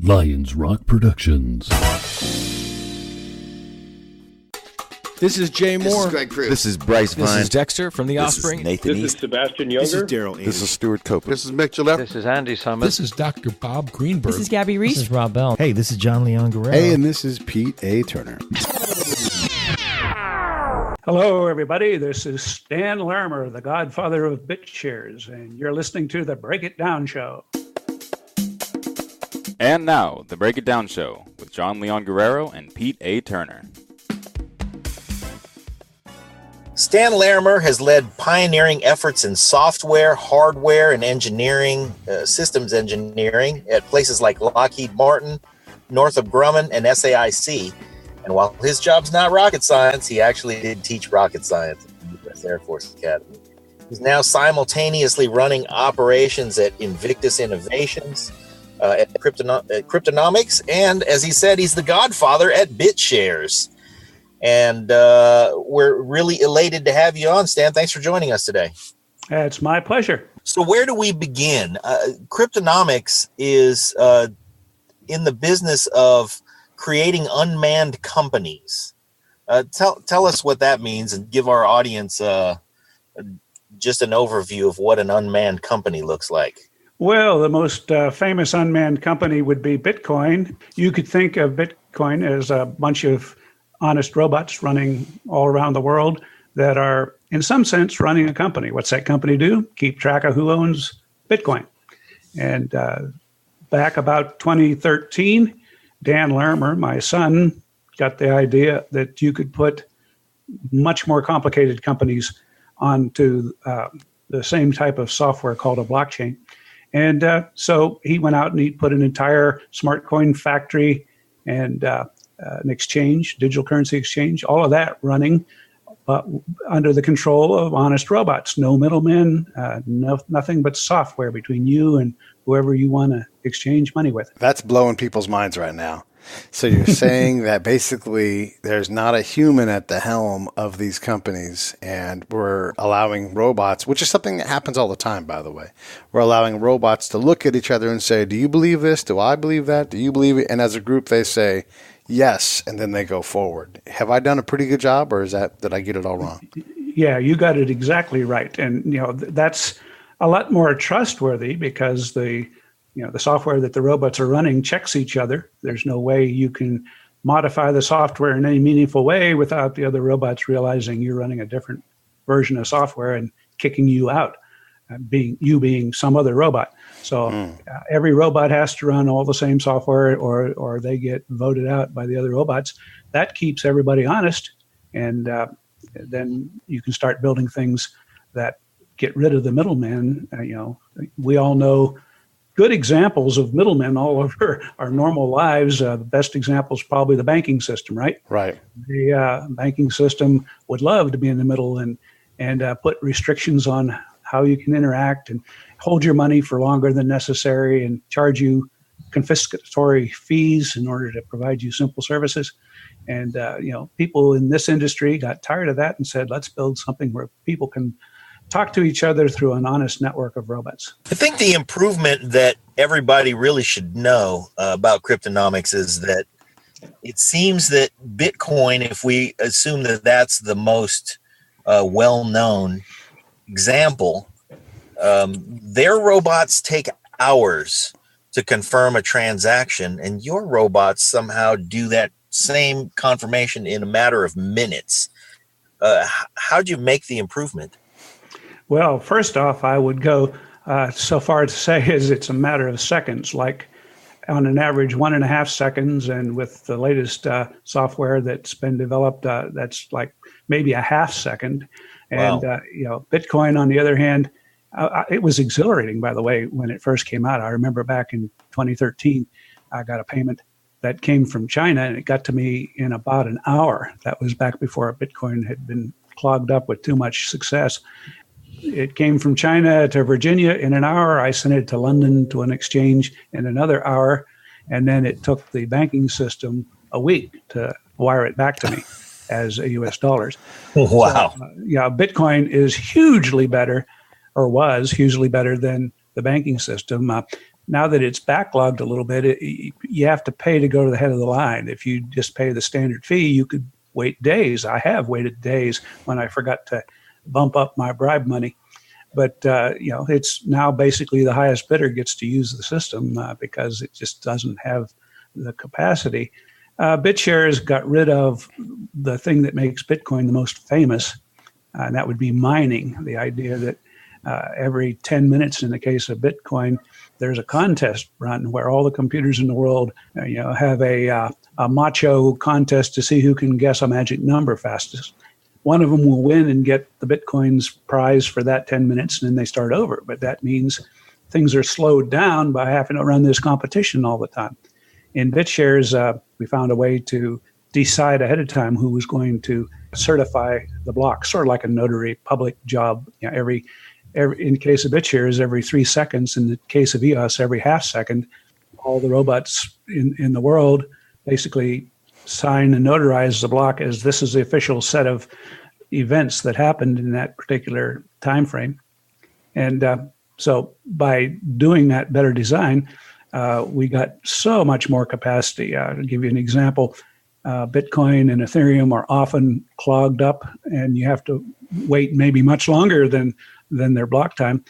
Lions Rock Productions. This is Jay Moore. This is Greg Cruz. This is Bryce Vine. This is Dexter from The Offspring. This is Nathan This East. is Sebastian Younger. This is Daryl Ames. This is Stuart Copeland. This is Mick Gillette. This is Andy Summers. This is Dr. Bob Greenberg. This is Gabby Reese. This is Rob Bell. Hey, this is John Leon Guerrero. Hey, and this is Pete A. Turner. Hello, everybody. This is Stan Larimer, the Godfather of Bitshares, and you're listening to the Break It Down Show. And now, the Break It Down Show with John Leon Guerrero and Pete A. Turner. Stan Larimer has led pioneering efforts in software, hardware, and engineering, systems engineering at places like Lockheed Martin, Northrop Grumman, and SAIC. And while his job's not rocket science, he actually did teach rocket science at the U.S. Air Force Academy. He's now simultaneously running operations at Invictus Innovations, at Cryptonomex, and as he said, he's the Godfather at Bitshares. And we're really elated to have you on, Stan. Thanks for joining us today. It's my pleasure. So where do we begin? Cryptonomex is in the business of creating unmanned companies. Tell us what that means and give our audience just an overview of what an unmanned company looks like. Well, the most famous unmanned company would be Bitcoin. You could think of Bitcoin as a bunch of honest robots running all around the world that are, in some sense, running a company. What's that company do? Keep track of who owns Bitcoin. And back about 2013, Dan Larimer, my son, got the idea that you could put much more complicated companies onto the same type of software called a blockchain. And so he went out and he put an entire smart coin factory and an exchange, digital currency exchange, all of that running under the control of honest robots. No middlemen, nothing but software between you and whoever you want to exchange money with. That's blowing people's minds right now. So you're saying that basically there's not a human at the helm of these companies, and we're allowing robots, which is something that happens all the time, by the way. We're allowing robots to look at each other and say, do you believe this? Do I believe that? Do you believe it? And as a group, they say, yes, and then they go forward. Have I done a pretty good job, or did I get it all wrong? Yeah, you got it exactly right. And, that's a lot more trustworthy because the software that the robots are running checks each other. There's no way you can modify the software in any meaningful way without the other robots realizing you're running a different version of software and kicking you out, being some other robot. So every robot has to run all the same software or they get voted out by the other robots. That keeps everybody honest. And then you can start building things that get rid of the middlemen. We all know good examples of middlemen all over our normal lives. The best example is probably the banking system, right? Right. The banking system would love to be in the middle and put restrictions on how you can interact and hold your money for longer than necessary and charge you confiscatory fees in order to provide you simple services. And, people in this industry got tired of that and said, let's build something where people can talk to each other through an honest network of robots. I think the improvement that everybody really should know about Cryptonomex is that it seems that Bitcoin, if we assume that that's the most well-known example, their robots take hours to confirm a transaction, and your robots somehow do that same confirmation in a matter of minutes. How'd you make the improvement? Well, first off, I would go so far to say is it's a matter of seconds, like on an average 1.5 seconds. And with the latest software that's been developed, that's like maybe a half second. And, wow. Bitcoin, on the other hand, it was exhilarating, by the way, when it first came out. I remember back in 2013, I got a payment that came from China, and it got to me in about an hour. That was back before Bitcoin had been clogged up with too much success. It came from China to Virginia in an hour. I sent it to London to an exchange in another hour. And then it took the banking system a week to wire it back to me as US dollars. Wow. So, Bitcoin is hugely better, or was hugely better than the banking system. now that it's backlogged a little bit, you have to pay to go to the head of the line. If you just pay the standard fee, you could wait days. I have waited days when I forgot to bump up my bribe money. But, it's now basically the highest bidder gets to use the system because it just doesn't have the capacity. Bitshares got rid of the thing that makes Bitcoin the most famous, and that would be mining. The idea that every 10 minutes in the case of Bitcoin, there's a contest run where all the computers in the world have a macho contest to see who can guess a magic number fastest. One of them will win and get the Bitcoin's prize for that 10 minutes, and then they start over. But that means things are slowed down by having to run this competition all the time. In Bitshares, we found a way to decide ahead of time who was going to certify the block, sort of like a notary public job. Every in the case of Bitshares, every 3 seconds. In the case of EOS, every half second. All the robots in the world basically sign and notarize the block as this is the official set of events that happened in that particular time frame. And so by doing that better design, we got so much more capacity. To give you an example, Bitcoin and Ethereum are often clogged up, and you have to wait maybe much longer than their block time.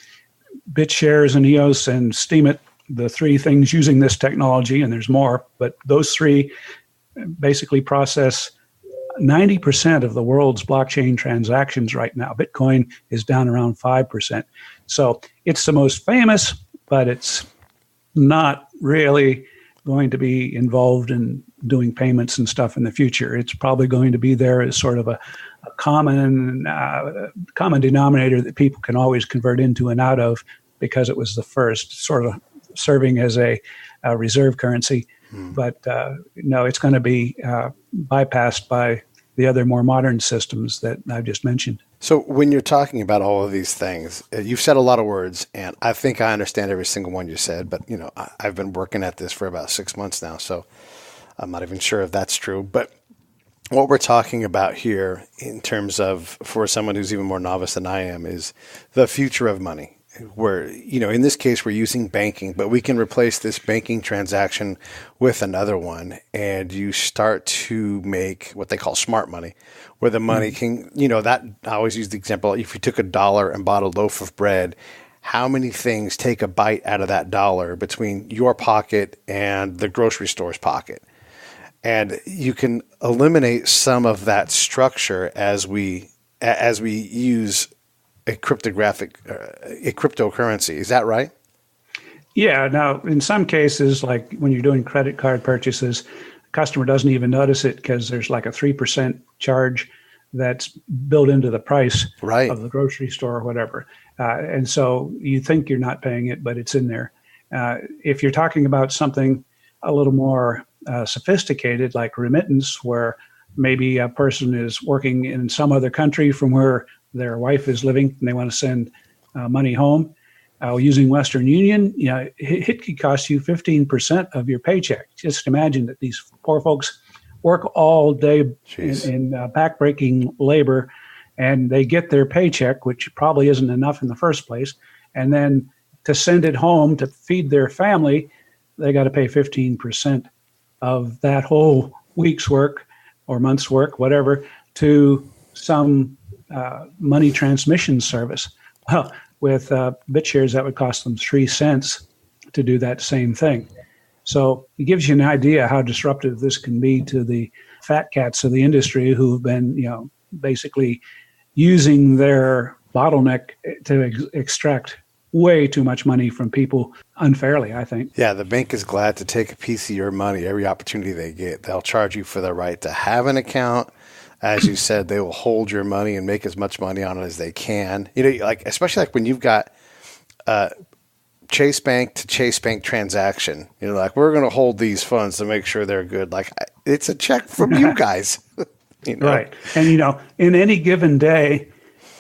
Bitshares and EOS and Steemit, the three things using this technology, and there's more, but those three basically process 90% of the world's blockchain transactions right now. Bitcoin is down around 5%. So it's the most famous, but it's not really going to be involved in doing payments and stuff in the future. It's probably going to be there as sort of a common denominator that people can always convert into and out of because it was the first, sort of serving as a reserve currency. But no, it's going to be bypassed by the other more modern systems that I've just mentioned. So when you're talking about all of these things, you've said a lot of words, and I think I understand every single one you said, but I've been working at this for about 6 months now, so I'm not even sure if that's true. But what we're talking about here in terms of, for someone who's even more novice than I am, is the future of money. Where, in this case, we're using banking, but we can replace this banking transaction with another one, and you start to make what they call smart money, where the money can, that I always use the example, if you took $1 and bought a loaf of bread, how many things take a bite out of that dollar between your pocket and the grocery store's pocket? And you can eliminate some of that structure as we use a cryptocurrency. Is that right? Yeah. Now, in some cases, like when you're doing credit card purchases, the customer doesn't even notice it because there's like a 3% charge that's built into the price of the grocery store or whatever. And so you think you're not paying it, but it's in there. If you're talking about something a little more sophisticated, like remittance, where maybe a person is working in some other country from where their wife is living and they want to send money home using Western Union, it could cost you 15% of your paycheck. Just imagine that these poor folks work all day in backbreaking labor, and they get their paycheck, which probably isn't enough in the first place. And then to send it home to feed their family, they got to pay 15% of that whole week's work or month's work, whatever, to some money transmission service. Well, with Bitshares, that would cost them 3 cents to do that same thing. So it gives you an idea how disruptive this can be to the fat cats of the industry who've been, basically using their bottleneck to extract way too much money from people unfairly, I think. Yeah, the bank is glad to take a piece of your money every opportunity they get. They'll charge you for the right to have an account. As you said, they will hold your money and make as much money on it as they can. Especially like when you've got Chase Bank to Chase Bank transaction. We're going to hold these funds to make sure they're good. It's a check from you guys. Right. And, in any given day,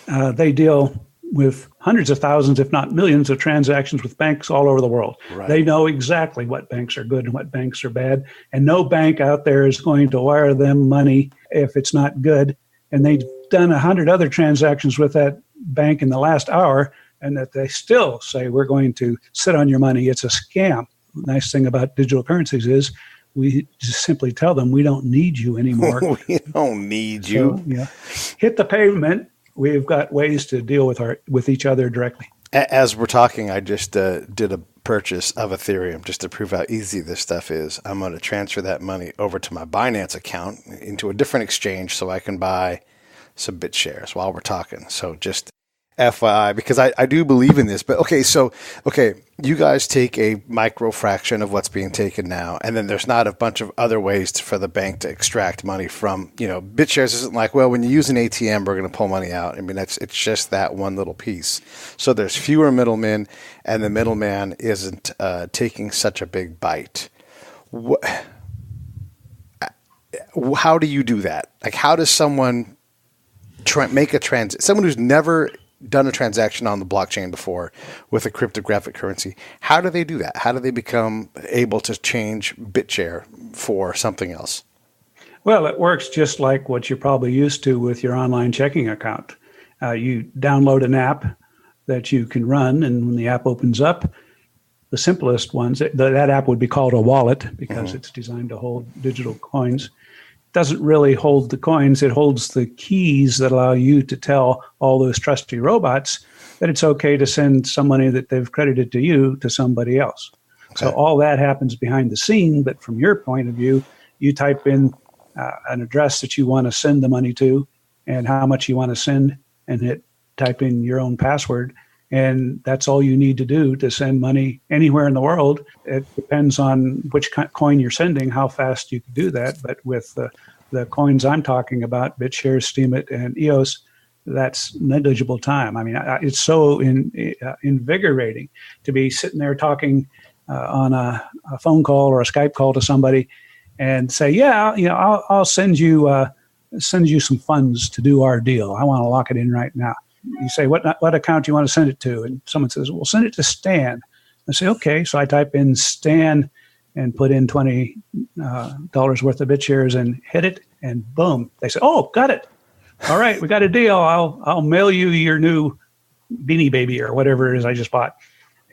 they deal with hundreds of thousands, if not millions, of transactions with banks all over the world. Right. They know exactly what banks are good and what banks are bad. And no bank out there is going to wire them money if it's not good. And they've done 100 other transactions with that bank in the last hour and that they still say, we're going to sit on your money. It's a scam. The nice thing about digital currencies is we just simply tell them we don't need you anymore. We don't need you. So, hit the pavement. We've got ways to deal with each other directly. As we're talking, I just did a purchase of Ethereum just to prove how easy this stuff is. I'm going to transfer that money over to my Binance account into a different exchange so I can buy some Bitshares while we're talking. So just FYI, because I do believe in this. But okay, you guys take a micro fraction of what's being taken now, and then there's not a bunch of other ways for the bank to extract money from, Bitshares isn't like, well, when you use an ATM, we're going to pull money out. I mean, it's just that one little piece. So there's fewer middlemen, and the middleman isn't taking such a big bite. How do you do that? Like, how does someone make a someone who's never done a transaction on the blockchain before with a cryptographic currency, how do they do that? How do they become able to change Bitshare for something else? Well, it works just like what you're probably used to with your online checking account. You download an app that you can run, and when the app opens up, the simplest ones, that app would be called a wallet because it's designed to hold digital coins. Doesn't really hold the coins. It holds the keys that allow you to tell all those trusty robots that it's okay to send some money that they've credited to you to somebody else. Okay. So all that happens behind the scene, but from your point of view, you type in an address that you want to send the money to and how much you want to send, and type in your own password. And that's all you need to do to send money anywhere in the world. It depends on which coin you're sending, how fast you can do that. But with the coins I'm talking about, Bitshares, Steemit, and EOS, that's negligible time. I mean, it's so invigorating to be sitting there talking on a phone call or a Skype call to somebody and say, I'll send you some funds to do our deal. I want to lock it in right now. You say, what account do you want to send it to? And someone says, well, send it to Stan. I say, okay. So I type in Stan and put in $20 worth of Bitshares and hit it, and boom. They say, oh, got it. All right, we got a deal. I'll mail you your new Beanie Baby or whatever it is I just bought.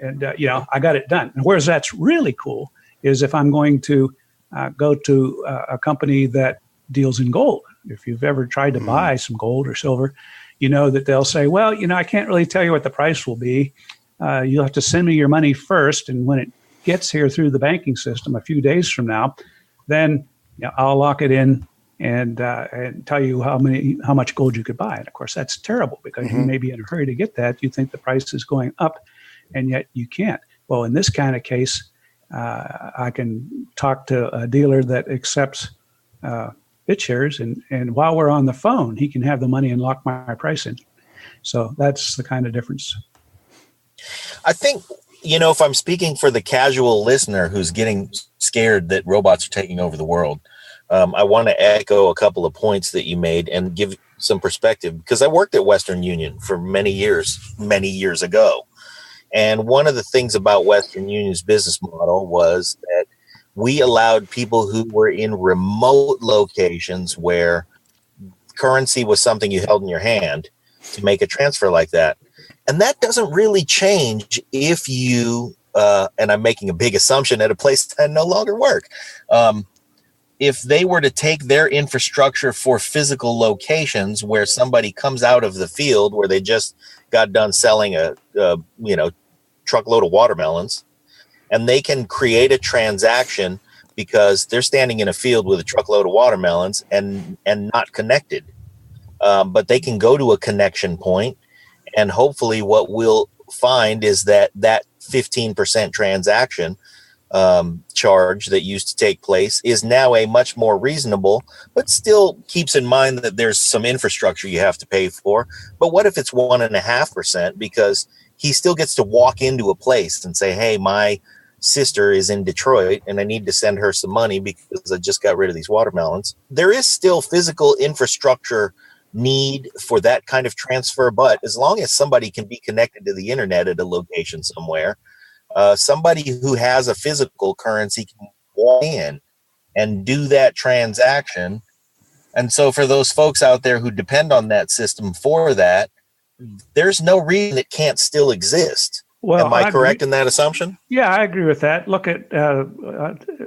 And, I got it done. And whereas that's really cool is if I'm going to go to a company that deals in gold. If you've ever tried to buy some gold or silver, you know that they'll say, well, I can't really tell you what the price will be. You'll have to send me your money first. And when it gets here through the banking system a few days from now, then I'll lock it in and tell you how much gold you could buy. And of course, that's terrible because you may be in a hurry to get that. You think the price is going up, and yet you can't. Well, in this kind of case, I can talk to a dealer that accepts Bitshares, and while we're on the phone, he can have the money and lock my price in. So that's the kind of difference. I think, if I'm speaking for the casual listener who's getting scared that robots are taking over the world, I want to echo a couple of points that you made and give some perspective, because I worked at Western Union for many years ago. And one of the things about Western Union's business model was that we allowed people who were in remote locations where currency was something you held in your hand to make a transfer like that. And that doesn't really change if you, and I'm making a big assumption at a place that no longer work. If they were to take their infrastructure for physical locations where somebody comes out of the field where they just got done selling a truckload of watermelons, and they can create a transaction because they're standing in a field with a truckload of watermelons and not connected. But they can go to a connection point, and hopefully what we'll find is that 15% transaction charge that used to take place is now a much more reasonable, but still keeps in mind that there's some infrastructure you have to pay for. But what if it's 1.5%? Because he still gets to walk into a place and say, hey, my sister is in Detroit and I need to send her some money because I just got rid of these watermelons. There is still physical infrastructure need for that kind of transfer, but as long as somebody can be connected to the internet at a location somewhere, somebody who has a physical currency can walk in and do that transaction. And so for those folks out there who depend on that system for that, there's no reason it can't still exist. Well, am I correct in that assumption? Yeah, I agree with that. Look at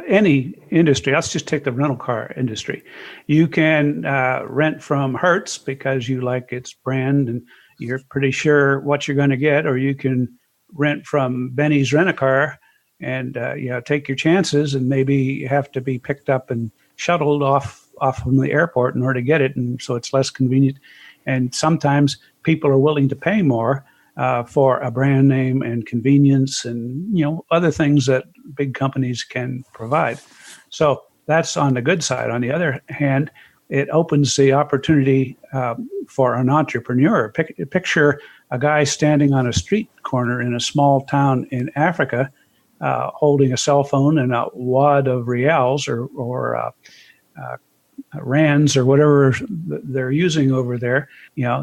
any industry. Let's just take the rental car industry. You can rent from Hertz because you like its brand and you're pretty sure what you're going to get, or you can rent from Benny's Rent-A-Car and take your chances, and maybe you have to be picked up and shuttled off from the airport in order to get it, and so it's less convenient. And sometimes people are willing to pay more for a brand name and convenience and other things that big companies can provide. So that's on the good side. On the other hand, it opens the opportunity for an entrepreneur. Picture a guy standing on a street corner in a small town in Africa, holding a cell phone and a wad of reals or rands or whatever they're using over there.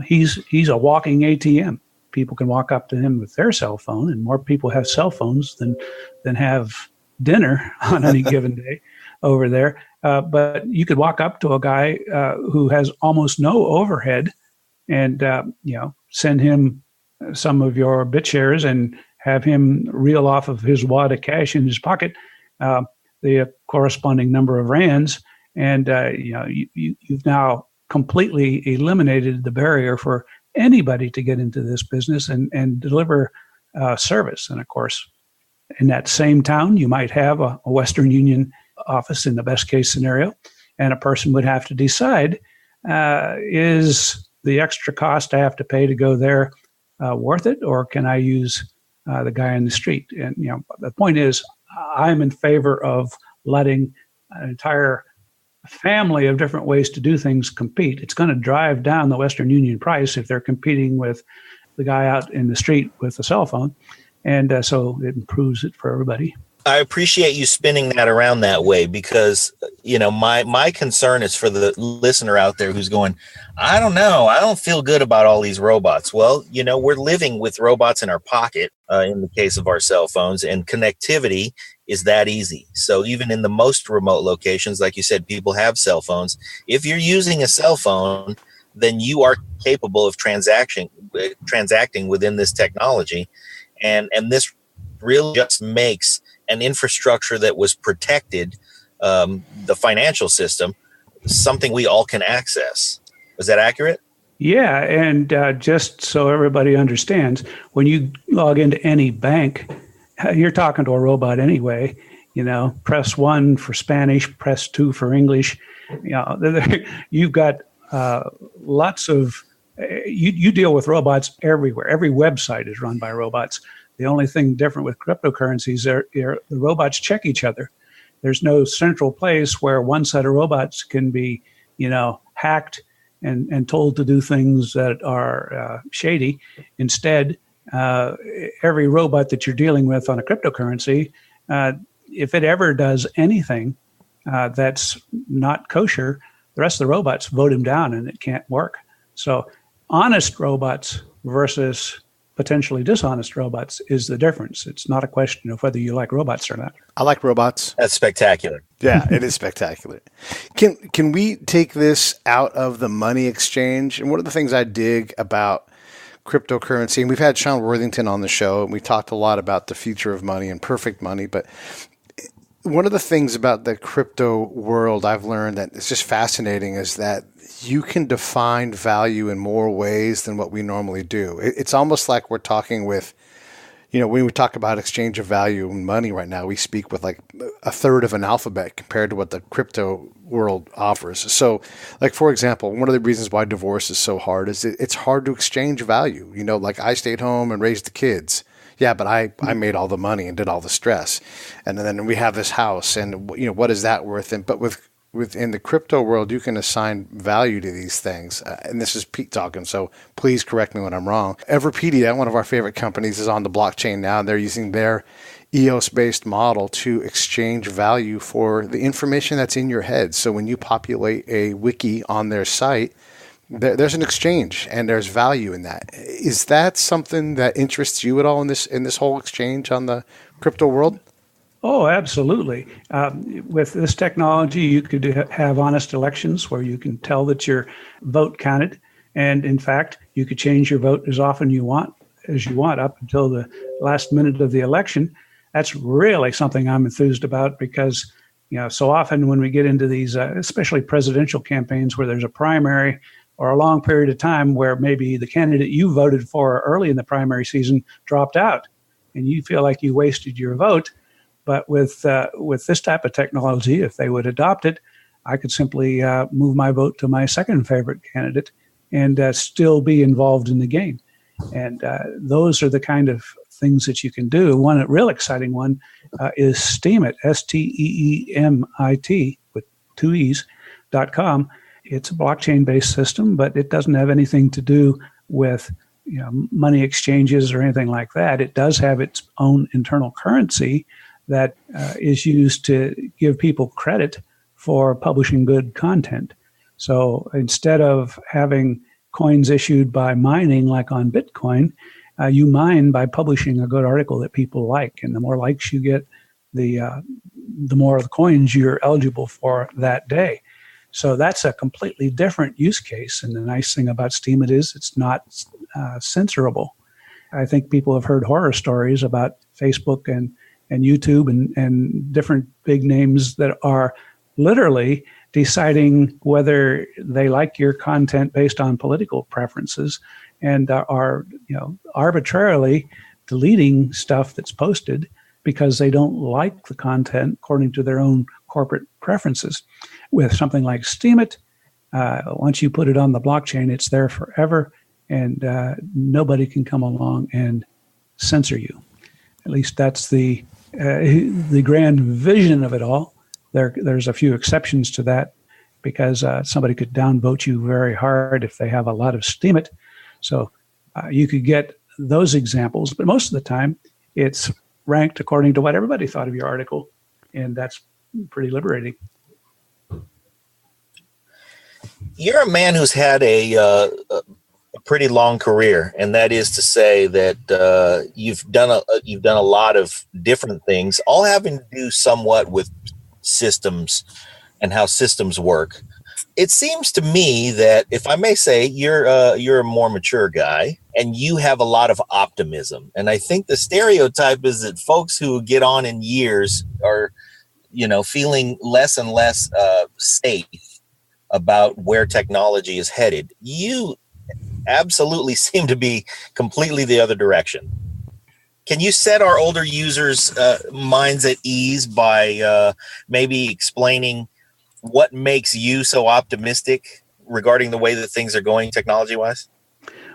He's a walking ATM. People can walk up to him with their cell phone, and more people have cell phones than have dinner on any given day over there. But you could walk up to a guy who has almost no overhead and send him some of your Bitshares and have him reel off of his wad of cash in his pocket the corresponding number of rands, and you've now completely eliminated the barrier for anybody to get into this business and deliver service. And of course, in that same town, you might have a Western Union office in the best case scenario, and a person would have to decide, is the extra cost I have to pay to go there worth it, or can I use the guy in the street? And the point is, I'm in favor of letting an entire family of different ways to do things compete. It's going to drive down the Western Union price if they're competing with the guy out in the street with a cell phone. And so it improves it for everybody. I appreciate you spinning that around that way because, my concern is for the listener out there who's going, I don't know, I don't feel good about all these robots. Well, we're living with robots in our pocket in the case of our cell phones, and connectivity is that easy. So even in the most remote locations, like you said, people have cell phones. If you're using a cell phone, then you are capable of transacting within this technology. And this really just makes an infrastructure that was protected, the financial system, something we all can access. Is that accurate? Yeah, and just so everybody understands, when you log into any bank, you're talking to a robot anyway. Press 1 for Spanish, press 2 for English. You've got lots of, you deal with robots everywhere. Every website is run by robots. The only thing different with cryptocurrencies, the robots check each other. There's no central place where one set of robots can be, hacked and told to do things that are shady. Instead, every robot that you're dealing with on a cryptocurrency, if it ever does anything that's not kosher, the rest of the robots vote him down and it can't work. So honest robots versus potentially dishonest robots is the difference. It's not a question of whether you like robots or not. I like robots. That's spectacular. Yeah, it is spectacular. Can we take this out of the money exchange? And one of the things I dig about cryptocurrency, and we've had Sean Worthington on the show, and we talked a lot about the future of money and perfect money, but one of the things about the crypto world I've learned that is just fascinating is that you can define value in more ways than what we normally do. It's almost like we're talking with, when we talk about exchange of value and money right now, we speak with like a third of an alphabet compared to what the crypto world offers. So, like, for example, one of the reasons why divorce is so hard is it's hard to exchange value. Like I stayed home and raised the kids. Yeah, but I made all the money and did all the stress. And then we have this house and, what is that worth? But within the crypto world, you can assign value to these things. And this is Pete talking, so please correct me when I'm wrong. Everpedia, one of our favorite companies, is on the blockchain now. And they're using their EOS-based model to exchange value for the information that's in your head. So when you populate a wiki on their site, there's an exchange and there's value in that. Is that something that interests you at all in this whole exchange on the crypto world? Oh, absolutely. With this technology, you could have honest elections where you can tell that your vote counted. And in fact, you could change your vote as often as you want up until the last minute of the election. That's really something I'm enthused about because, so often when we get into these, especially presidential campaigns where there's a primary or a long period of time where maybe the candidate you voted for early in the primary season dropped out and you feel like you wasted your vote. But with this type of technology, if they would adopt it, I could simply move my vote to my second favorite candidate and still be involved in the game. And those are the kind of things that you can do. One real exciting one is Steemit, Steemit, with 2 E's.com. It's a blockchain-based system, but it doesn't have anything to do with money exchanges or anything like that. It does have its own internal currency that is used to give people credit for publishing good content. So instead of having coins issued by mining like on Bitcoin, you mine by publishing a good article that people like. And the more likes you get, the more of the coins you're eligible for that day. So that's a completely different use case. And the nice thing about Steemit is it's not censorable. I think people have heard horror stories about Facebook and YouTube and different big names that are literally deciding whether they like your content based on political preferences and are arbitrarily deleting stuff that's posted because they don't like the content according to their own corporate preferences. With something like Steemit, once you put it on the blockchain, it's there forever, and nobody can come along and censor you. At least that's the grand vision of it all. There's a few exceptions to that because somebody could downvote you very hard if they have a lot of Steemit. So you could get those examples, but most of the time it's ranked according to what everybody thought of your article, and that's pretty liberating. You're a man who's had a pretty long career, and that is to say that you've done a lot of different things, all having to do somewhat with systems and how systems work. It seems to me that, if I may say, you're a more mature guy, and you have a lot of optimism. And I think the stereotype is that folks who get on in years are, feeling less and less safe about where technology is headed. You absolutely seem to be completely the other direction. Can you set our older users' minds at ease by maybe explaining what makes you so optimistic regarding the way that things are going technology-wise?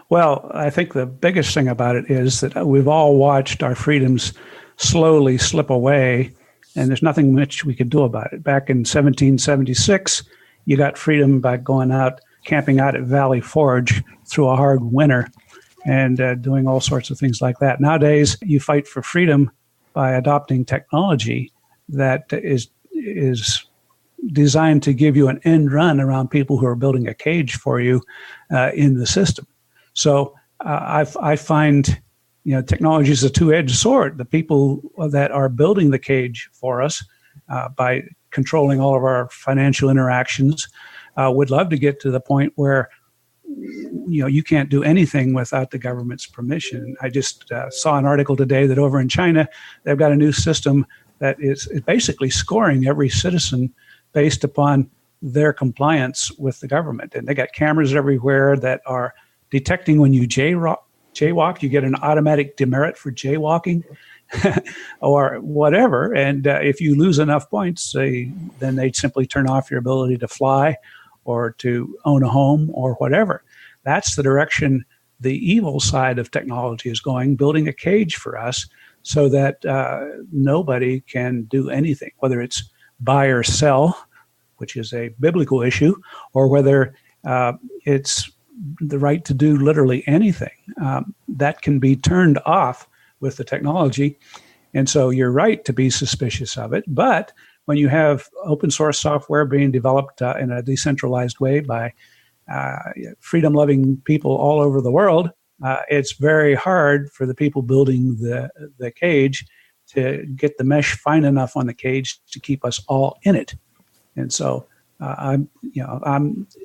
Well, I think the biggest thing about it is that we've all watched our freedoms slowly slip away, and there's nothing much we could do about it. Back in 1776, you got freedom by going out, camping out at Valley Forge through a hard winter and doing all sorts of things like that. Nowadays, you fight for freedom by adopting technology that is designed to give you an end run around people who are building a cage for you in the system. So I find, technology is a two-edged sword. The people that are building the cage for us by controlling all of our financial interactions would love to get to the point where you can't do anything without the government's permission. I just saw an article today that over in China, they've got a new system that is basically scoring every citizen based upon their compliance with the government. And they got cameras everywhere that are detecting when you jaywalk, you get an automatic demerit for jaywalking or whatever. And if you lose enough points, then they simply turn off your ability to fly or to own a home or whatever. That's the direction the evil side of technology is going, building a cage for us so that nobody can do anything, whether it's buy or sell, which is a biblical issue, or whether it's the right to do literally anything. That can be turned off with the technology. And so you're right to be suspicious of it. But when you have open source software being developed in a decentralized way by freedom-loving people all over the world, it's very hard for the people building the cage to get the mesh fine enough on the cage to keep us all in it. And so I'm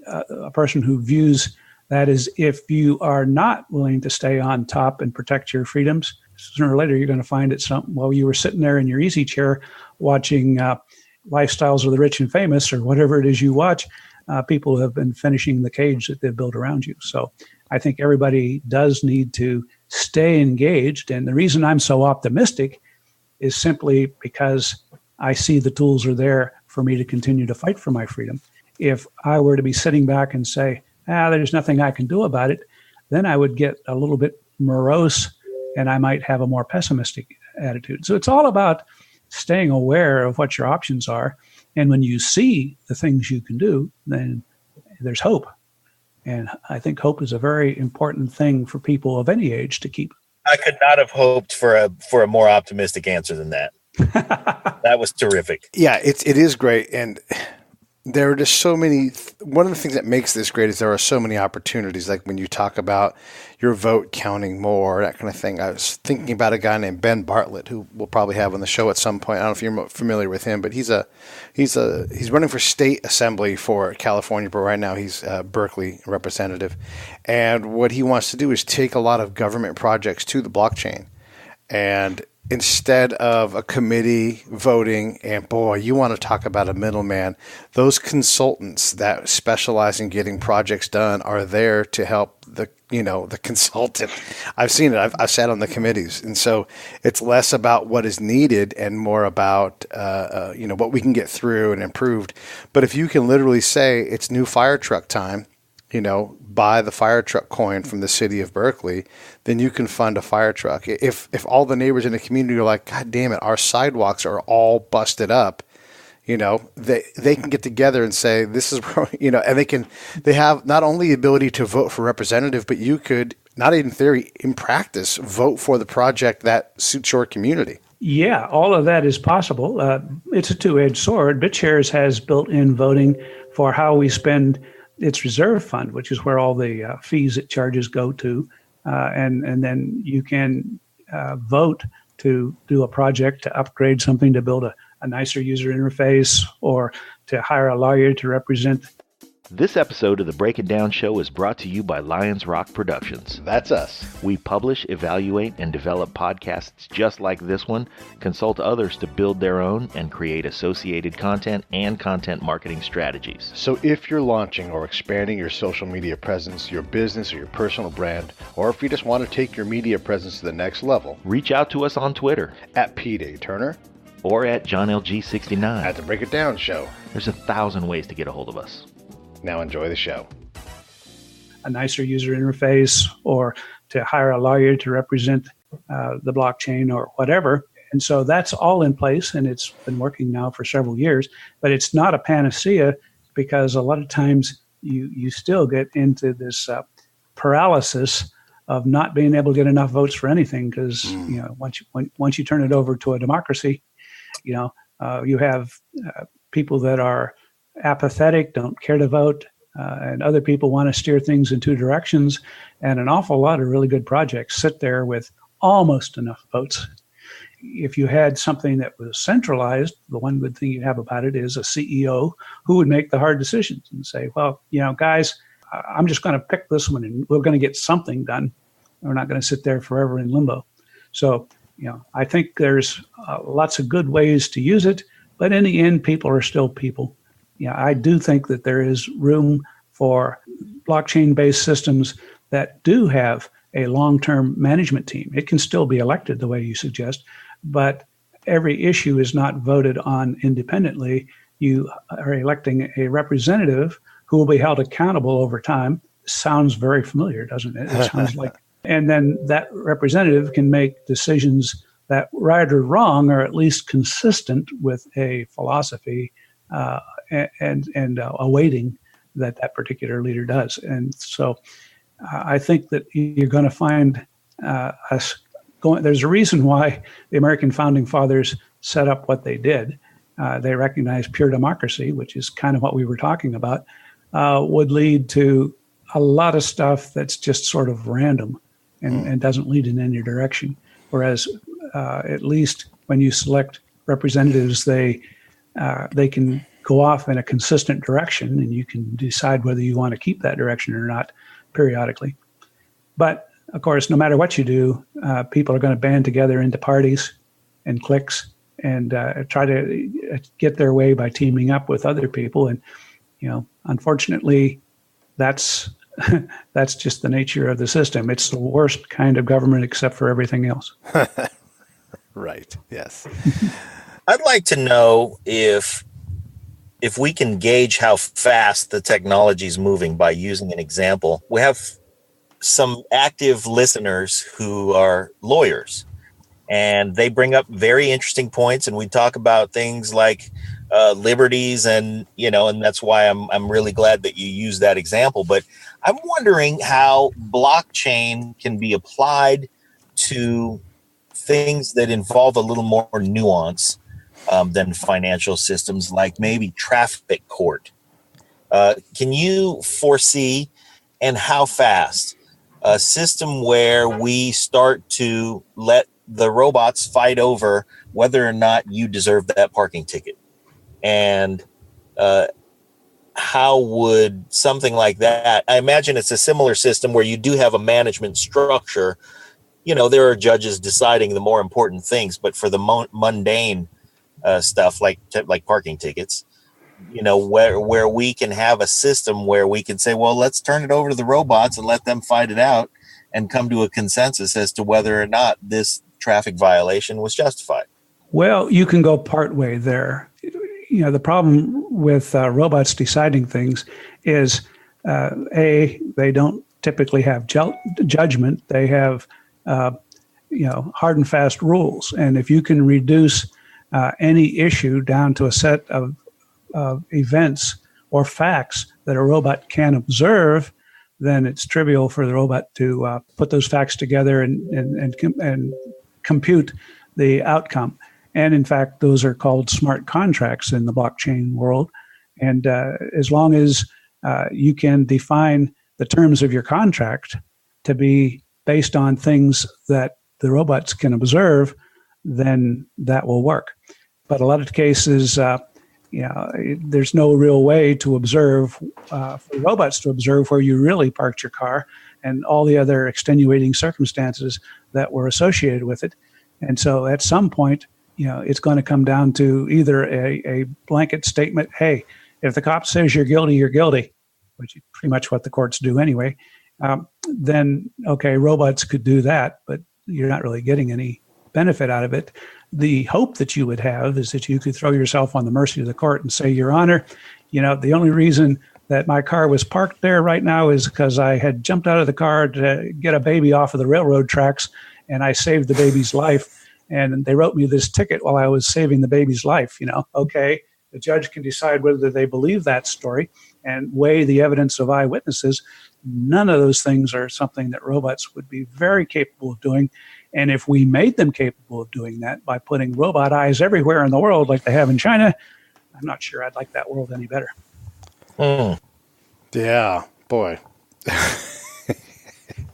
a person who views That is, if you are not willing to stay on top and protect your freedoms, sooner or later you're going to find it while you were sitting there in your easy chair watching Lifestyles of the Rich and Famous or whatever it is you watch, people have been finishing the cage that they've built around you. So I think everybody does need to stay engaged. And the reason I'm so optimistic is simply because I see the tools are there for me to continue to fight for my freedom. If I were to be sitting back and say, there's nothing I can do about it, then I would get a little bit morose and I might have a more pessimistic attitude. So it's all about staying aware of what your options are. And when you see the things you can do, then there's hope. And I think hope is a very important thing for people of any age to keep. I could not have hoped for a more optimistic answer than that. That was terrific. Yeah, it is great. And there are just so many. One of the things that makes this great is there are so many opportunities. Like when you talk about your vote counting more, that kind of thing. I was thinking about a guy named Ben Bartlett, who we'll probably have on the show at some point. I don't know if you're familiar with him, but he's running for state assembly for California, but right now he's a Berkeley representative. And what he wants to do is take a lot of government projects to the blockchain, and instead of a committee voting, and boy, you want to talk about a middleman, those consultants that specialize in getting projects done are there to help the consultant. I've seen it. I've sat on the committees. And so it's less about what is needed and more about, what we can get through and improved. But if you can literally say it's new fire truck time, buy the fire truck coin from the city of Berkeley, then you can fund a fire truck. If all the neighbors in the community are like, God damn it, our sidewalks are all busted up, they can get together and say, this is where, and they have not only the ability to vote for representative, but you could, not in theory, in practice, vote for the project that suits your community. Yeah, all of that is possible. It's a two-edged sword. Bitshares has built-in voting for how we spend its reserve fund, which is where all the fees it charges go to. And then you can vote to do a project, to upgrade something, to build a nicer user interface, or to hire a lawyer to represent. This episode of the Break It Down Show is brought to you by Lions Rock Productions. That's us. We publish, evaluate, and develop podcasts just like this one, consult others to build their own, and create associated content and content marketing strategies. So if you're launching or expanding your social media presence, your business, or your personal brand, or if you just want to take your media presence to the next level, reach out to us on Twitter at Pete A. Turner or at JohnLG69 at the Break It Down Show. There's 1,000 ways to get a hold of us. Now enjoy the show. A nicer user interface, or to hire a lawyer to represent the blockchain or whatever. And so that's all in place, and it's been working now for several years. But it's not a panacea, because a lot of times you still get into this paralysis of not being able to get enough votes for anything, because once you turn it over to a democracy, you have people that are apathetic, don't care to vote, and other people want to steer things in two directions. And an awful lot of really good projects sit there with almost enough votes. If you had something that was centralized, the one good thing you have about it is a CEO who would make the hard decisions and say, well, guys, I'm just going to pick this one and we're going to get something done. We're not going to sit there forever in limbo. So, I think there's lots of good ways to use it, but in the end, people are still people. I do think that there is room for blockchain-based systems that do have a long-term management team. It can still be elected the way you suggest, but every issue is not voted on independently. You are electing a representative who will be held accountable over time. Sounds very familiar, doesn't it? It sounds like. And then that representative can make decisions that, right or wrong, are at least consistent with a philosophy and a weighting that particular leader does. And so I think that you're going to find us going. There's a reason why the American founding fathers set up what they did. They recognized pure democracy, which is kind of what we were talking about, would lead to a lot of stuff that's just sort of random and doesn't lead in any direction. Whereas at least when you select representatives, they can go off in a consistent direction, and you can decide whether you want to keep that direction or not periodically. But of course, no matter what you do, people are going to band together into parties and cliques and try to get their way by teaming up with other people. And, unfortunately, that's just the nature of the system. It's the worst kind of government except for everything else. Right. Yes. I'd like to know if we can gauge how fast the technology is moving by using an example. We have some active listeners who are lawyers, and they bring up very interesting points, and we talk about things like liberties, and and that's why I'm really glad that you use that example. But I'm wondering how blockchain can be applied to things that involve a little more nuance than financial systems, like maybe traffic court. Can you foresee, and how fast, a system where we start to let the robots fight over whether or not you deserve that parking ticket? And how would something like that, I imagine it's a similar system where you do have a management structure. There are judges deciding the more important things, but for the mundane stuff like parking tickets, where we can have a system where we can say, well, let's turn it over to the robots and let them fight it out and come to a consensus as to whether or not this traffic violation was justified. Well, you can go part way there. The problem with robots deciding things is, they don't typically have judgment. They have, hard and fast rules. And if you can reduce any issue down to a set of events or facts that a robot can observe, then it's trivial for the robot to put those facts together and compute the outcome. And in fact, those are called smart contracts in the blockchain world. And as long as you can define the terms of your contract to be based on things that the robots can observe, then that will work. But a lot of cases, there's no real way to observe, for robots to observe where you really parked your car and all the other extenuating circumstances that were associated with it. And so at some point, it's going to come down to either a blanket statement, hey, if the cop says you're guilty, which is pretty much what the courts do anyway, then, okay, robots could do that, but you're not really getting any benefit out of it. The hope that you would have is that you could throw yourself on the mercy of the court and say, Your Honor, the only reason that my car was parked there right now is because I had jumped out of the car to get a baby off of the railroad tracks, and I saved the baby's life. And they wrote me this ticket while I was saving the baby's life. Okay, the judge can decide whether they believe that story and weigh the evidence of eyewitnesses. None of those things are something that robots would be very capable of doing. And if we made them capable of doing that by putting robot eyes everywhere in the world like they have in China, I'm not sure I'd like that world any better. Yeah, boy.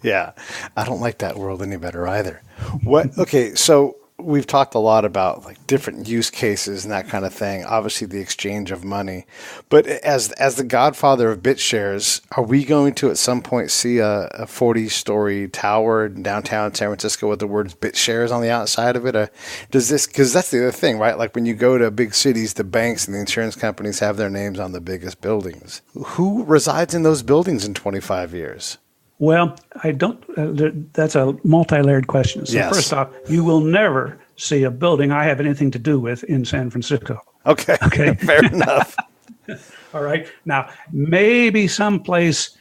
Yeah, I don't like that world any better either. Okay, so we've talked a lot about like different use cases and that kind of thing. Obviously, the exchange of money. But as the godfather of Bitshares, are we going to at some point see a 40-story tower in downtown San Francisco with the words Bitshares on the outside of it? Or does this? Because that's the other thing, right? Like when you go to big cities, the banks and the insurance companies have their names on the biggest buildings. Who resides in those buildings in 25 years? Well, I don't. That's a multi-layered question. So Yes. First off, you will never see a building I have anything to do with in San Francisco. Okay. Fair enough. All right. Now, maybe someplace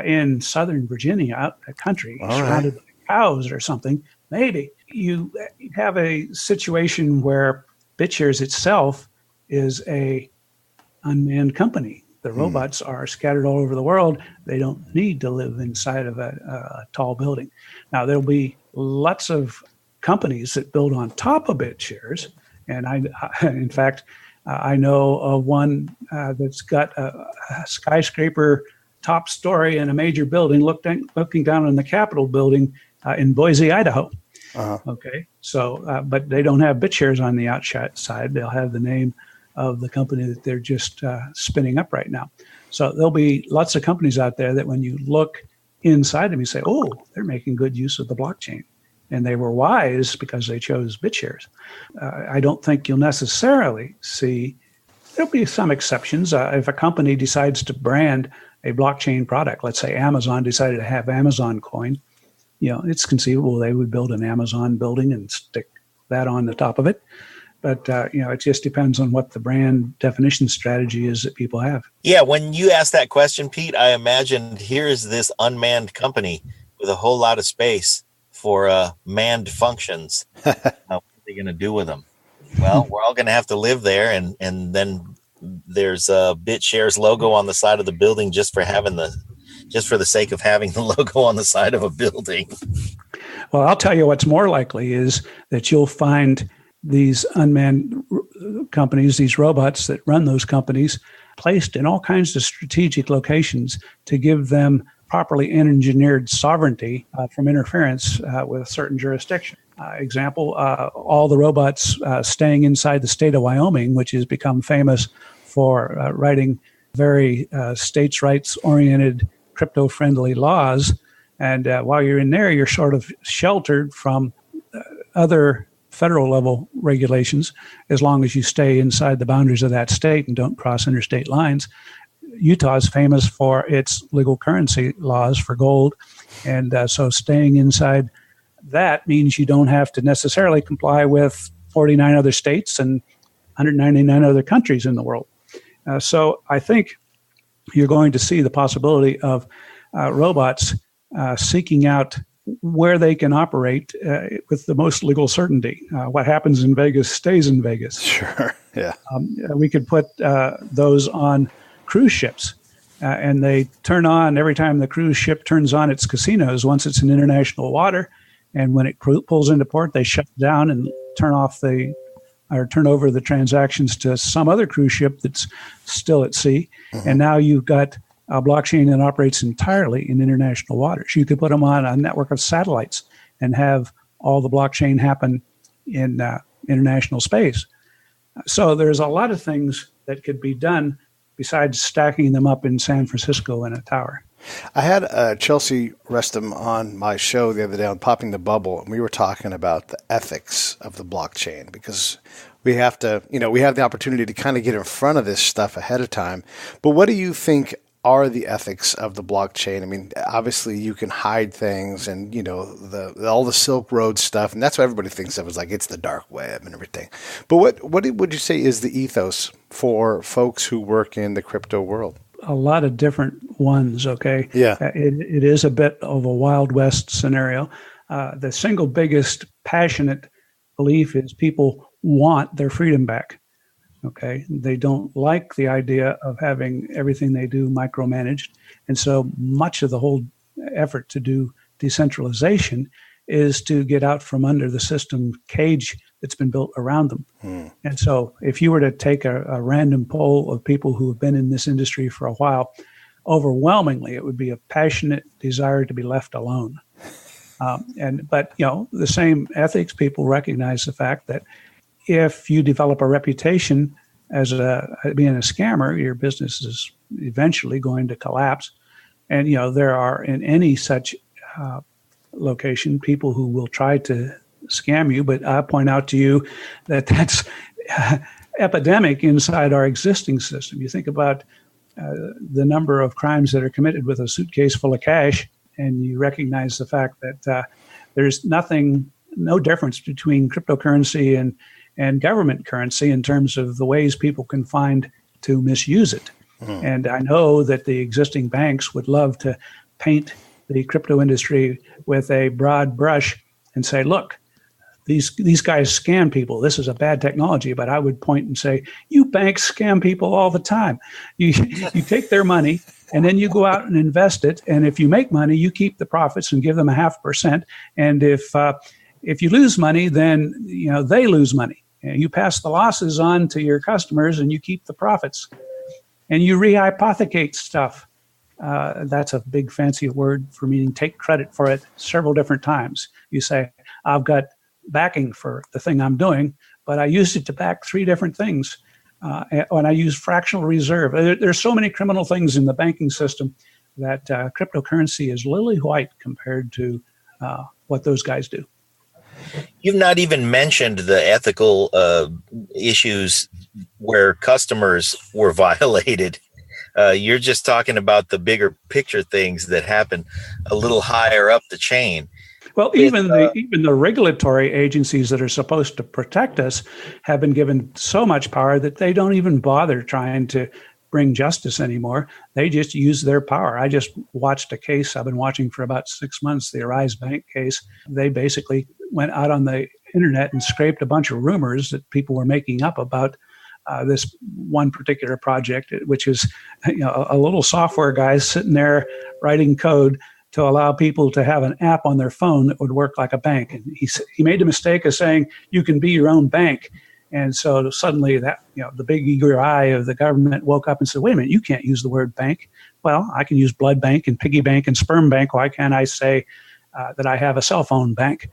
in Southern Virginia, out in the country, surrounded by cows or something. Maybe you have a situation where Bitshares itself is a unmanned company. The robots are scattered all over the world. They don't need to live inside of a tall building. Now, there'll be lots of companies that build on top of Bitshares. And in fact, I know of one that's got a skyscraper top story in a major building looking down on the Capitol building in Boise, Idaho. Okay, so, but they don't have Bitshares on the outside. They'll have the name of the company that they're just spinning up right now. So there'll be lots of companies out there that when you look inside them, you say, oh, they're making good use of the blockchain. And they were wise because they chose Bitshares. I don't think you'll necessarily see, there'll be some exceptions. If a company decides to brand a blockchain product, let's say Amazon decided to have Amazon coin, it's conceivable they would build an Amazon building and stick that on the top of it. But, it just depends on what the brand definition strategy is that people have. Yeah, when you asked that question, Pete, I imagined here's this unmanned company with a whole lot of space for manned functions. What are they going to do with them? Well, we're all going to have to live there, and then there's a Bitshares logo on the side of the building just for the sake of having the logo on the side of a building. Well, I'll tell you what's more likely is that you'll find these unmanned companies, these robots that run those companies, placed in all kinds of strategic locations to give them properly engineered sovereignty from interference with a certain jurisdiction. Example, all the robots staying inside the state of Wyoming, which has become famous for writing very states' rights-oriented, crypto-friendly laws. And while you're in there, you're sort of sheltered from other federal level regulations as long as you stay inside the boundaries of that state and don't cross interstate lines. Utah is famous for its legal currency laws for gold. And so staying inside that means you don't have to necessarily comply with 49 other states and 199 other countries in the world. So I think you're going to see the possibility of robots seeking out where they can operate with the most legal certainty. What happens in Vegas stays in Vegas. Sure, yeah. We could put those on cruise ships, and they turn on every time the cruise ship turns on its casinos once it's in international water. And when it pulls into port, they shut down and turn over the transactions to some other cruise ship that's still at sea. Mm-hmm. And now you've got a blockchain that operates entirely in international waters. You could put them on a network of satellites and have all the blockchain happen in international space. So there's a lot of things that could be done besides stacking them up in San Francisco in a tower. I had Chelsea Reston on my show the other day on Popping the Bubble, and we were talking about the ethics of the blockchain because we have to, we have the opportunity to kind of get in front of this stuff ahead of time. But what do you think are the ethics of the blockchain? I mean, obviously you can hide things and, all the Silk Road stuff, and that's what everybody thinks of as like it's the dark web and everything. But what would you say is the ethos for folks who work in the crypto world? A lot of different ones, okay? Yeah. It is a bit of a Wild West scenario. The single biggest passionate belief is people want their freedom back. Okay, they don't like the idea of having everything they do micromanaged. And so much of the whole effort to do decentralization is to get out from under the system cage that's been built around them. And so if you were to take a random poll of people who have been in this industry for a while, overwhelmingly, it would be a passionate desire to be left alone. But the same ethics people recognize the fact that if you develop a reputation as being a scammer, your business is eventually going to collapse. And, there are in any such location people who will try to scam you. But I point out to you that that's epidemic inside our existing system. You think about the number of crimes that are committed with a suitcase full of cash, and you recognize the fact that there's no difference between cryptocurrency and government currency in terms of the ways people can find to misuse it. And I know that the existing banks would love to paint the crypto industry with a broad brush and say, look, these guys scam people. This is a bad technology. But I would point and say, you banks scam people all the time. You take their money and then you go out and invest it. And if you make money, you keep the profits and give them 0.5%. And if you lose money, then they lose money. And you pass the losses on to your customers and you keep the profits. And you rehypothecate stuff. That's a big fancy word for meaning take credit for it several different times. You say, I've got backing for the thing I'm doing, but I used it to back 3 different things. And I use fractional reserve. There's so many criminal things in the banking system that cryptocurrency is lily white compared to what those guys do. You've not even mentioned the ethical issues where customers were violated. You're just talking about the bigger picture things that happen a little higher up the chain. Well, even the regulatory agencies that are supposed to protect us have been given so much power that they don't even bother trying to bring justice anymore. They just use their power. I just watched a case I've been watching for about 6 months, the Arise Bank case. They basically went out on the internet and scraped a bunch of rumors that people were making up about this one particular project, which is a little software guy sitting there writing code to allow people to have an app on their phone that would work like a bank. And he made the mistake of saying you can be your own bank. And so suddenly that, the big eager eye of the government woke up and said, wait a minute, you can't use the word bank. Well, I can use blood bank and piggy bank and sperm bank. Why can't I say that I have a cell phone bank?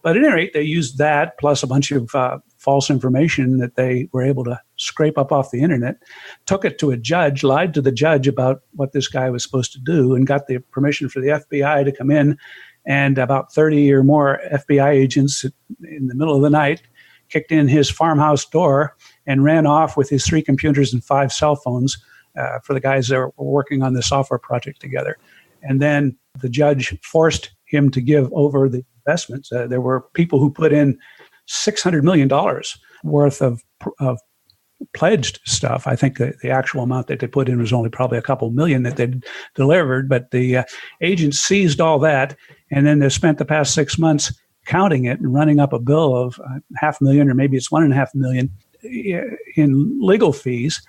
But at any rate, they used that plus a bunch of false information that they were able to scrape up off the internet, took it to a judge, lied to the judge about what this guy was supposed to do, and got the permission for the FBI to come in. And about 30 or more FBI agents in the middle of the night kicked in his farmhouse door and ran off with his 3 computers and 5 cell phones for the guys that were working on the software project together. And then the judge forced him to give over the investments. There were people who put in $600 million worth of pledged stuff. I think the actual amount that they put in was only probably a couple million that they delivered, but the agents seized all that, and then they spent the past 6 months counting it and running up a bill of $500,000, or maybe it's $1.5 million in legal fees.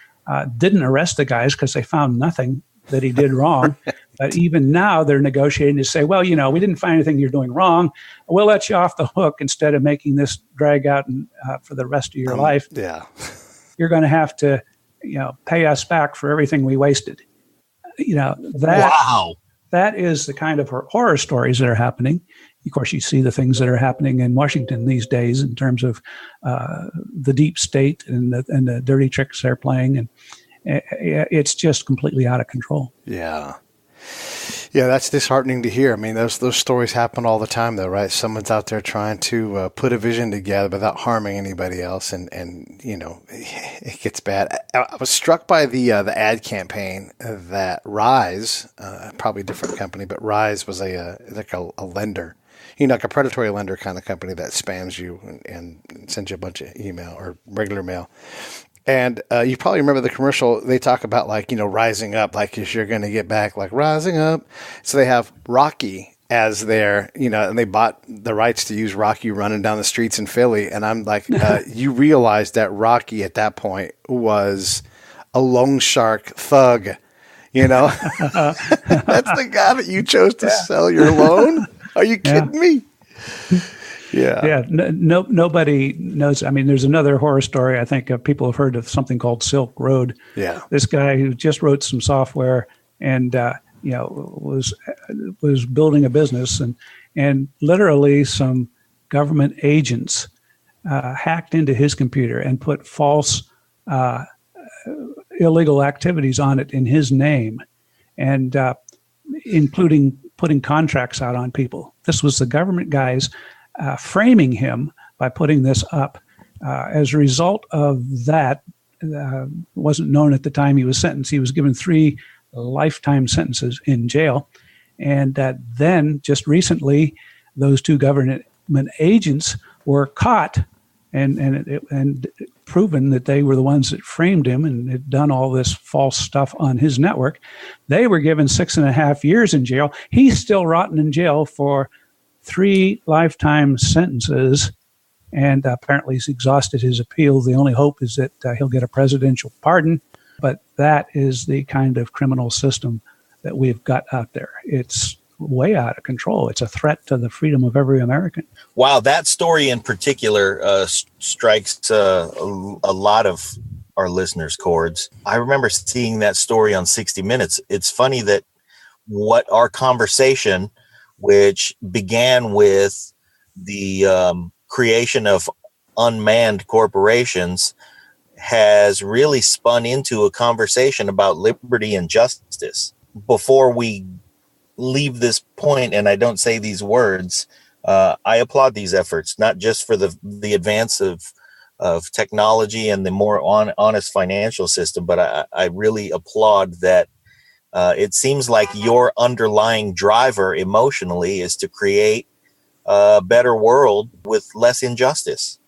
Didn't arrest the guys because they found nothing that he did wrong. But even now they're negotiating to say, well, we didn't find anything you're doing wrong. We'll let you off the hook instead of making this drag out for the rest of your life. Yeah. You're going to have to, pay us back for everything we wasted. Wow. That is the kind of horror stories that are happening. Of course, you see the things that are happening in Washington these days in terms of the deep state and the dirty tricks they're playing. And it's just completely out of control. Yeah. Yeah, that's disheartening to hear. I mean, those stories happen all the time, though, right? Someone's out there trying to put a vision together without harming anybody else, and it gets bad. I was struck by the ad campaign that Rise, probably a different company, but Rise was a lender, like a predatory lender kind of company that spams you and sends you a bunch of email or regular mail. And you probably remember the commercial. They talk about rising up, like if you're going to get back, like rising up. So they have Rocky as their, and they bought the rights to use Rocky running down the streets in Philly. And I'm like, you realize that Rocky at that point was a loan shark thug, That's the guy that you chose to sell your loan? Are you kidding me? Yeah. Nobody knows. I mean, there's another horror story. I think people have heard of something called Silk Road. Yeah. This guy who just wrote some software and was building a business, and literally some government agents hacked into his computer and put false illegal activities on it in his name, and including putting contracts out on people. This was the government guys framing him by putting this up. As a result of that, wasn't known at the time he was sentenced. He was given 3 lifetime sentences in jail. And then just recently, those 2 government agents were caught and proven that they were the ones that framed him and had done all this false stuff on his network. They were given 6.5 years in jail. He's still rotting in jail for 3 lifetime sentences, and apparently he's exhausted his appeal. The only hope is that he'll get a presidential pardon, but that is the kind of criminal system that we've got out there. It's way out of control. It's a threat to the freedom of every American. Wow, that story in particular strikes a lot of our listeners' chords. I remember seeing that story on 60 Minutes. It's funny that what our conversation, which began with the creation of unmanned corporations, has really spun into a conversation about liberty and justice. before we leave this point, and I don't say these words, I applaud these efforts, not just for the advance of technology and the more honest financial system, but I really applaud that it seems like your underlying driver emotionally is to create a better world with less injustice.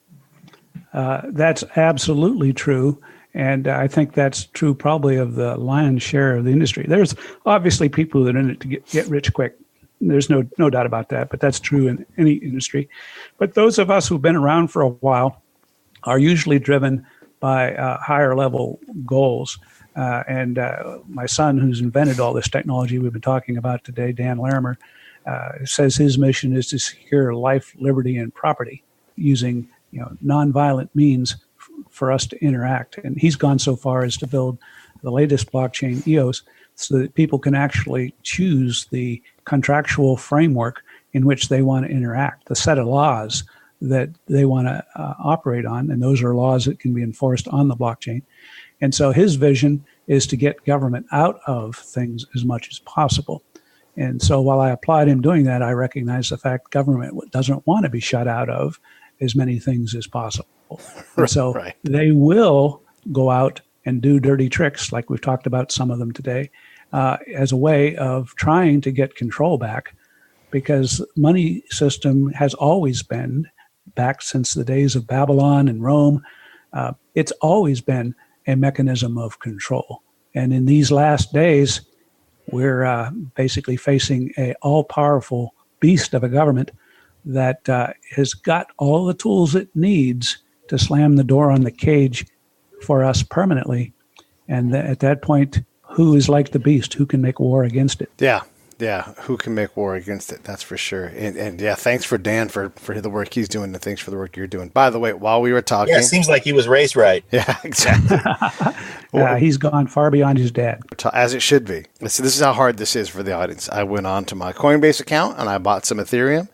That's absolutely true. And I think that's true probably of the lion's share of the industry. There's obviously people that are in it to get rich quick. There's no doubt about that, but that's true in any industry. But those of us who've been around for a while are usually driven by higher level goals. And my son, who's invented all this technology we've been talking about today, Dan Larimer, says his mission is to secure life, liberty, and property using nonviolent means for us to interact. And he's gone so far as to build the latest blockchain, EOS, so that people can actually choose the contractual framework in which they want to interact, the set of laws that they want to operate on. And those are laws that can be enforced on the blockchain. And so his vision is to get government out of things as much as possible. And so while I applaud him doing that, I recognize the fact government doesn't want to be shut out of as many things as possible. And so they will go out and do dirty tricks, like we've talked about some of them today, as a way of trying to get control back, because money system has always been, back since the days of Babylon and Rome, it's always been a mechanism of control. And in these last days, we're basically facing a all-powerful beast of a government that has got all the tools it needs to slam the door on the cage for us permanently. And at that point, who is like the beast? Who can make war against it? Yeah. Who can make war against it? That's for sure. And yeah, thanks for Dan for the work he's doing, and thanks for the work you're doing. By the way, while we were talking, it seems like he was raised right. Yeah, exactly. He's gone far beyond his dad, as it should be. So this is how hard this is for the audience. I went on to my Coinbase account and I bought some Ethereum,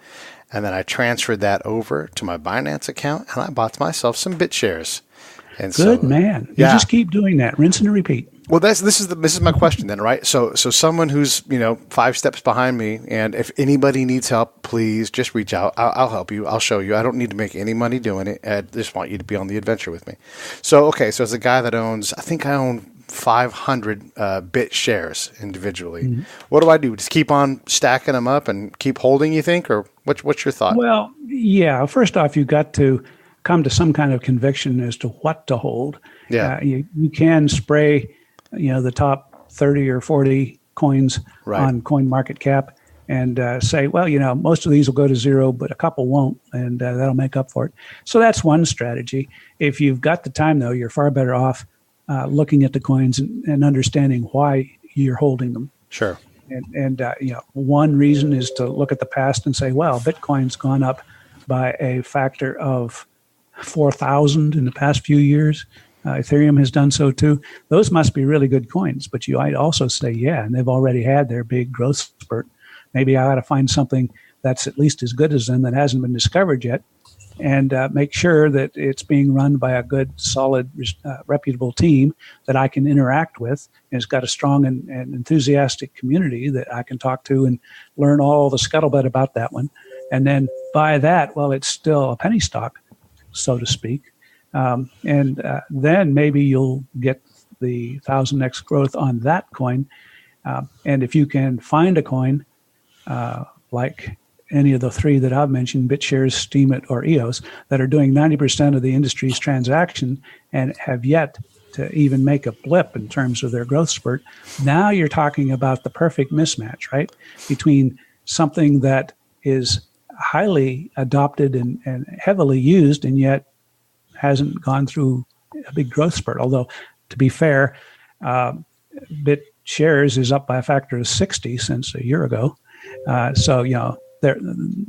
and then I transferred that over to my Binance account and I bought myself some Bitshares. And good man. You just keep doing that, rinse and repeat. Well, this is my question then, right? So someone who's 5 steps behind me, and if anybody needs help, please just reach out. I'll help you. I'll show you. I don't need to make any money doing it. I just want you to be on the adventure with me. So as a guy that owns, I think I own 500 Bitshares individually. Mm-hmm. What do I do? Just keep on stacking them up and keep holding, you think, or what's your thought? Well, yeah. First off, you've got to come to some kind of conviction as to what to hold. Yeah, you can spray the top 30 or 40 coins on CoinMarketCap and say, well, most of these will go to zero, but a couple won't, and that'll make up for it. So that's one strategy. If you've got the time, though, you're far better off looking at the coins and understanding why you're holding them. Sure. And one reason is to look at the past and say, well, Bitcoin's gone up by a factor of 4,000 in the past few years. Ethereum has done so too. Those must be really good coins, but you might also say, and they've already had their big growth spurt. Maybe I ought to find something that's at least as good as them that hasn't been discovered yet, and make sure that it's being run by a good, solid, reputable team that I can interact with, and it's got a strong and enthusiastic community that I can talk to and learn all the scuttlebutt about that one. And then buy that while it's still a penny stock, so to speak. Then maybe you'll get the 1000x growth on that coin. And if you can find a coin like any of the three that I've mentioned, Bitshares, Steemit, or EOS, that are doing 90% of the industry's transaction and have yet to even make a blip in terms of their growth spurt, now you're talking about the perfect mismatch, right? Between something that is highly adopted and heavily used and yet hasn't gone through a big growth spurt. Although, to be fair, Bitshares is up by a factor of 60 since a year ago. So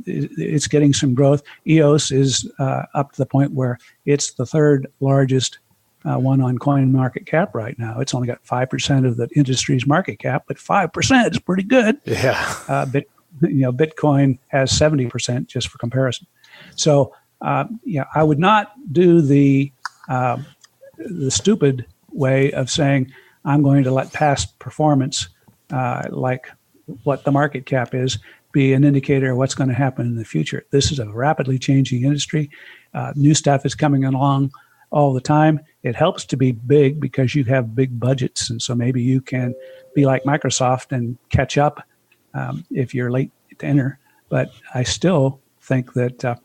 it's getting some growth. EOS is up to the point where it's the third largest one on CoinMarketCap right now. It's only got 5% of the industry's market cap, but 5% is pretty good. Yeah. Bitcoin has 70%, just for comparison. So, I would not do the stupid way of saying I'm going to let past performance like what the market cap is, be an indicator of what's going to happen in the future. This is a rapidly changing industry. New stuff is coming along all the time. It helps to be big because you have big budgets, and so maybe you can be like Microsoft and catch up if you're late to enter. But I still think that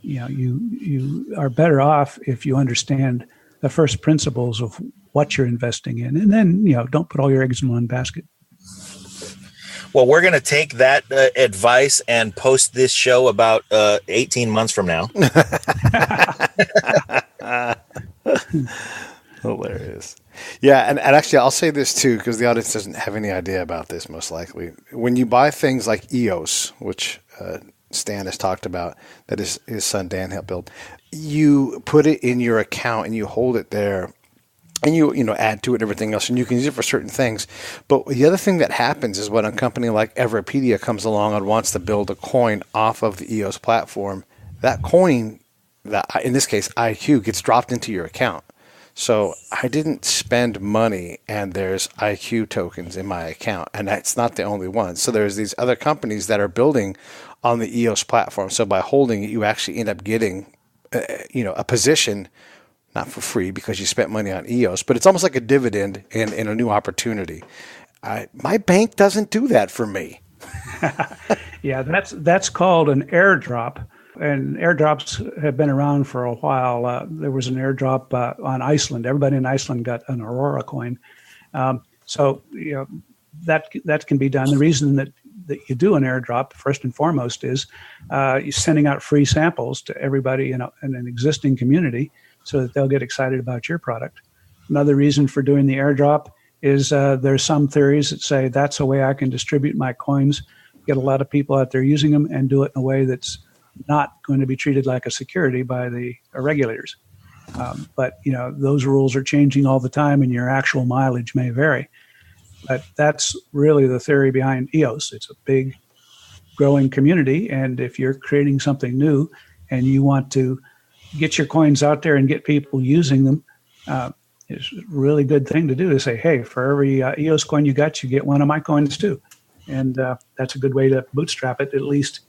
you are better off if you understand the first principles of what you're investing in, and then don't put all your eggs in one basket. Well, we're going to take that advice and post this show about 18 months from now. Hilarious. Yeah, and actually, I'll say this too, because the audience doesn't have any idea about this, most likely. When you buy things like EOS, which Stan has talked about, that his son Dan helped build, you put it in your account and you hold it there. And you add to it and everything else, and you can use it for certain things. But the other thing that happens is when a company like Everpedia comes along and wants to build a coin off of the EOS platform, that coin, in this case IQ, gets dropped into your account. So I didn't spend money, and there's IQ tokens in my account, and that's not the only one. So there's these other companies that are building on the EOS platform. So by holding it, you actually end up getting, a position. Not for free because you spent money on EOS, but it's almost like a dividend in a new opportunity. My bank doesn't do that for me. Yeah, that's called an airdrop, and airdrops have been around for a while. There was an airdrop on Iceland. Everybody in Iceland got an Aurora coin. So that can be done. The reason that you do an airdrop, first and foremost, is you're sending out free samples to everybody in an existing community, so that they'll get excited about your product. Another reason for doing the airdrop is there's some theories that say that's a way I can distribute my coins, get a lot of people out there using them, and do it in a way that's not going to be treated like a security by the regulators. But those rules are changing all the time, and your actual mileage may vary. But that's really the theory behind EOS. It's a big, growing community, and if you're creating something new and you want to get your coins out there and get people using them, it's a really good thing to do, to say, hey, for every EOS coin you got, you get one of my coins too. And that's a good way to bootstrap it, at least,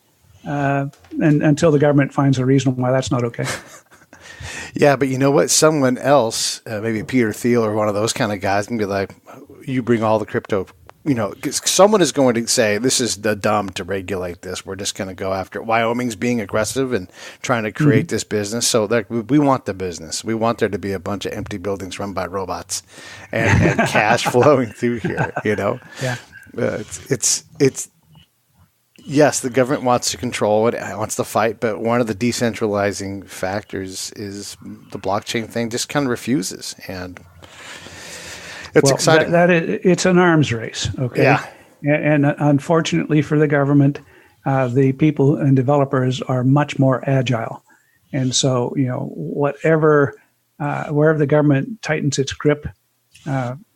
and until the government finds a reason why that's not okay. Yeah, but you know what? Someone else, maybe Peter Thiel or one of those kind of guys, can be like, you bring all the crypto. Someone is going to say, this is the dumb to regulate this. We're just going to go after it. Wyoming's being aggressive and trying to create this business. So we want the business. We want there to be a bunch of empty buildings run by robots and cash flowing through here, Yeah. It's yes, the government wants to control it, wants to fight, but one of the decentralizing factors is the blockchain thing just kind of refuses. And it's exciting. It's an arms race, okay? Yeah. And unfortunately for the government, the people and developers are much more agile. And so, wherever the government tightens its grip,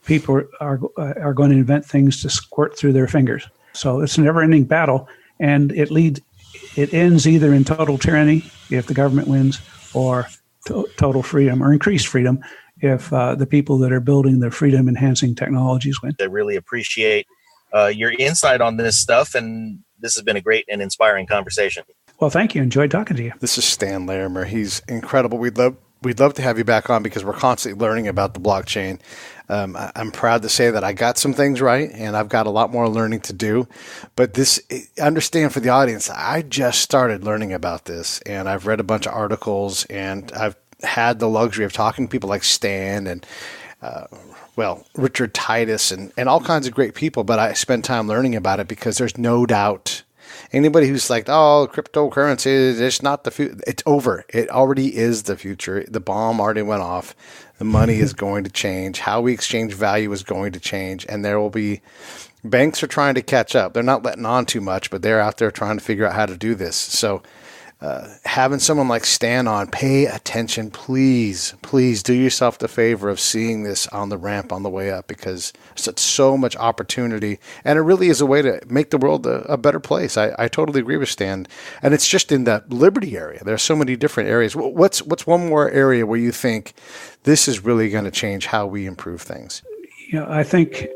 people are going to invent things to squirt through their fingers. So it's a never-ending battle, and it ends either in total tyranny if the government wins, or total freedom or increased freedom if the people that are building the freedom-enhancing technologies win. I really appreciate your insight on this stuff, and this has been a great and inspiring conversation. Well, thank you. Enjoyed talking to you. This is Stan Larimer. He's incredible. We'd love to have you back on because we're constantly learning about the blockchain. I'm proud to say that I got some things right, and I've got a lot more learning to do. But understand for the audience, I just started learning about this, and I've read a bunch of articles, and I've had the luxury of talking to people like Stan and, Richard Titus and all kinds of great people. But I spend time learning about it because there's no doubt. Anybody who's like, oh, cryptocurrency, it's not the future. It's over. It already is the future. The bomb already went off. The money is going to change. How we exchange value is going to change. And there will be banks are trying to catch up. They're not letting on too much, but they're out there trying to figure out how to do this. So having someone like Stan on, pay attention, please do yourself the favor of seeing this on the ramp on the way up, because there's so much opportunity, and it really is a way to make the world a better place. I totally agree with Stan, and it's just in the Liberty area. There's so many different areas. What's one more area where you think this is really going to change how we improve things? I think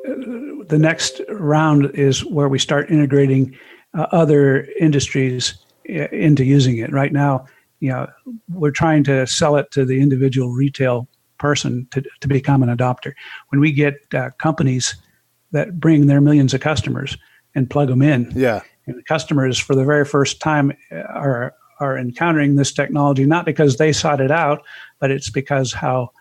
the next round is where we start integrating other industries into using it. Right now, we're trying to sell it to the individual retail person to become an adopter. When we get companies that bring their millions of customers and plug them in, and the customers for the very first time are encountering this technology, not because they sought it out, but it's because how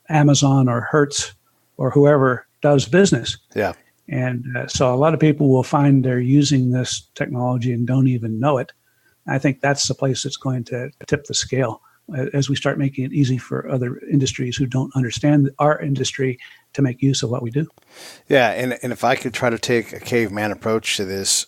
Amazon or Hertz or whoever does business. Yeah. And so a lot of people will find they're using this technology and don't even know it. I think that's the place that's going to tip the scale as we start making it easy for other industries who don't understand our industry to make use of what we do. Yeah, and if I could try to take a caveman approach to this,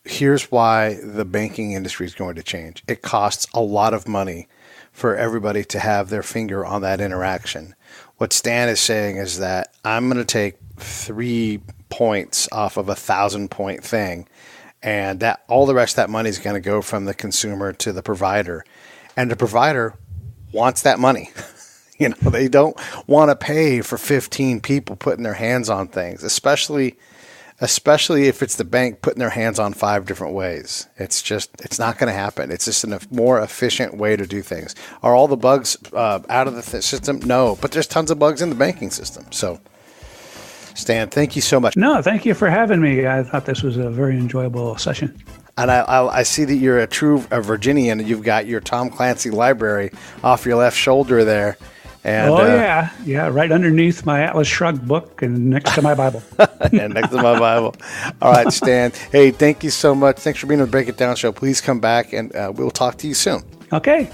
here's why the banking industry is going to change. It costs a lot of money for everybody to have their finger on that interaction. What Stan is saying is that I'm going to take 3 points off of a 1,000-point thing, and that all the rest of that money is going to go from the consumer to the provider. And the provider wants that money. They don't want to pay for 15 people putting their hands on things, especially if it's the bank putting their hands on 5 different ways. It's not going to happen. It's just a more efficient way to do things. Are all the bugs out of the system? No, but there's tons of bugs in the banking system. So, Stan, thank you so much. No, thank you for having me. I thought this was a very enjoyable session. And I see that you're a true Virginian. You've got your Tom Clancy library off your left shoulder there. And, yeah, right underneath my Atlas Shrugged book and next to my Bible. And next to my Bible. All right, Stan. Hey, thank you so much. Thanks for being on the Break It Down show. Please come back, and we'll talk to you soon. Okay.